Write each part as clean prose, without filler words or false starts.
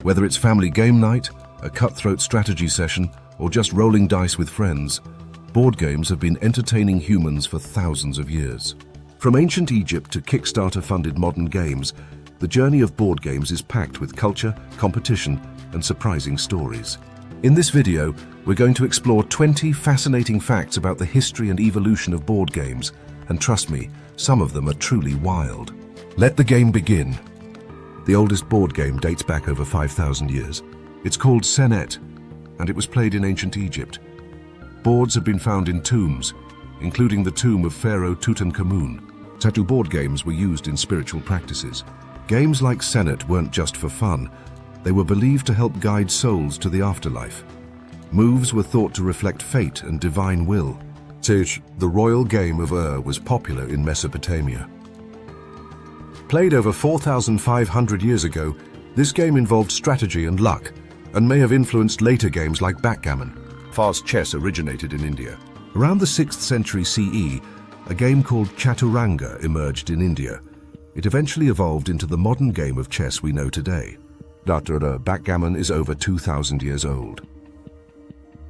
Whether it's family game night, a cutthroat strategy session, or just rolling dice with friends, board games have been entertaining humans for thousands of years. From ancient Egypt to Kickstarter-funded modern games, the journey of board games is packed with culture, competition, and surprising stories. In this video, we're going to explore 20 fascinating facts about the history and evolution of board games, and trust me, some of them are truly wild. Let the game begin. The oldest board game dates back over 5,000 years. It's called Senet, and it was played in ancient Egypt. Boards have been found in tombs, including the tomb of Pharaoh Tutankhamun. Tattoo board games were used in spiritual practices. Games like Senet weren't just for fun. They were believed to help guide souls to the afterlife. Moves were thought to reflect fate and divine will. The royal game of was popular in Mesopotamia. Played over 4,500 years ago, this game involved strategy and luck, and may have influenced later games like backgammon. Fast chess originated in India. Around the 6th century CE, a game called Chaturanga emerged in India. It eventually evolved into the modern game of chess we know today. Backgammon is over 2,000 years old.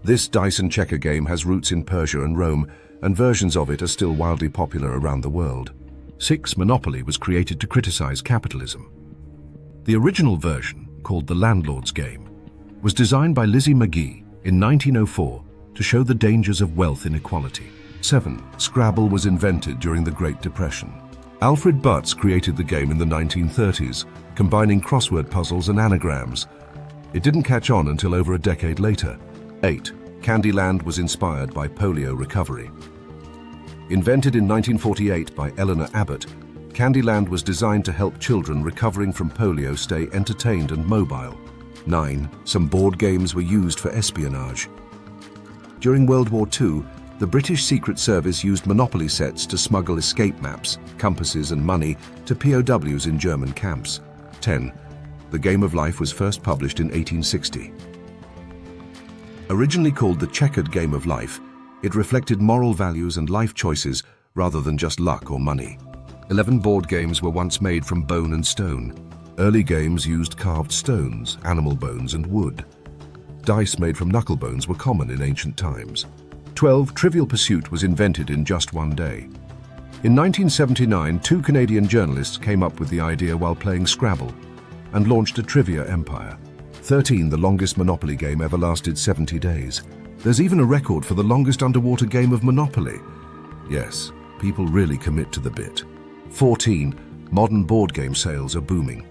This dice and checker game has roots in Persia and Rome, and versions of it are still wildly popular around the world. Monopoly was created to criticize capitalism. The original version, called the Landlord's Game, was designed by Lizzie McGee in 1904 to show the dangers of wealth inequality. Scrabble was invented during the Great Depression. Alfred Butts created the game in the 1930s, combining crossword puzzles and anagrams. It didn't catch on until over a decade later. Candyland was inspired by polio recovery. Invented in 1948 by Eleanor Abbott, Candyland was designed to help children recovering from polio stay entertained and mobile. Some board games were used for espionage. During World War II, the British Secret Service used Monopoly sets to smuggle escape maps, compasses and money to POWs in German camps. The Game of Life was first published in 1860. Originally called the Checkered Game of Life, it reflected moral values and life choices rather than just luck or money. 11 board games were once made from bone and stone. Early games used carved stones, animal bones and wood. Dice made from knuckle bones were common in ancient times. 12. Trivial Pursuit was invented in just one day. In 1979, 2 Canadian journalists came up with the idea while playing Scrabble and launched a trivia empire. 13. The longest Monopoly game ever lasted 70 days. There's even a record for the longest underwater game of Monopoly. Yes, people really commit to the bit. 14. Modern board game sales are booming.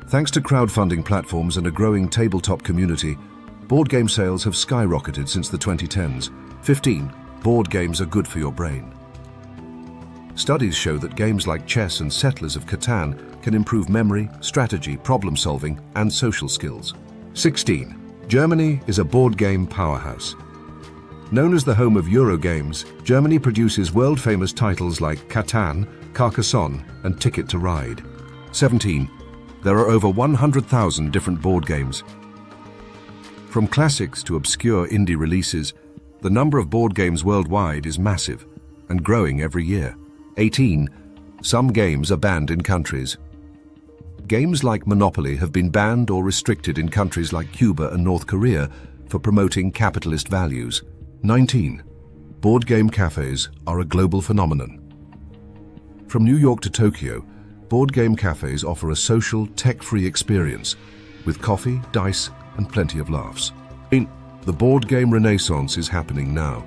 Thanks to crowdfunding platforms and a growing tabletop community, board game sales have skyrocketed since the 2010s. 15. Board games are good for your brain. Studies show that games like chess and Settlers of Catan can improve memory, strategy, problem solving, and social skills. 16. Germany is a board game powerhouse. Known as the home of Eurogames, Germany produces world-famous titles like Catan, Carcassonne, and Ticket to Ride. 17. There are over 100,000 different board games. From classics to obscure indie releases, the number of board games worldwide is massive and growing every year. 18. Some games are banned in countries. Games like Monopoly have been banned or restricted in countries like Cuba and North Korea for promoting capitalist values. 19. Board game cafes are a global phenomenon. From New York to Tokyo, board game cafes offer a social, tech-free experience with coffee, dice, and plenty of laughs. The board game renaissance is happening now.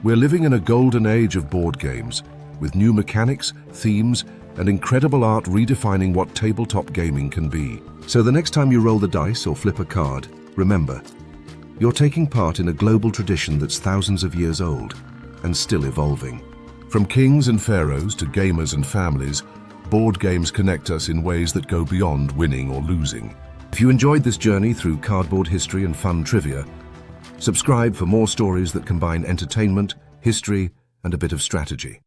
We're living in a golden age of board games, with new mechanics, themes, and incredible art redefining what tabletop gaming can be. So the next time you roll the dice or flip a card, remember, you're taking part in a global tradition that's thousands of years old and still evolving. From kings and pharaohs to gamers and families, board games connect us in ways that go beyond winning or losing. If you enjoyed this journey through cardboard history and fun trivia, subscribe for more stories that combine entertainment, history, and a bit of strategy.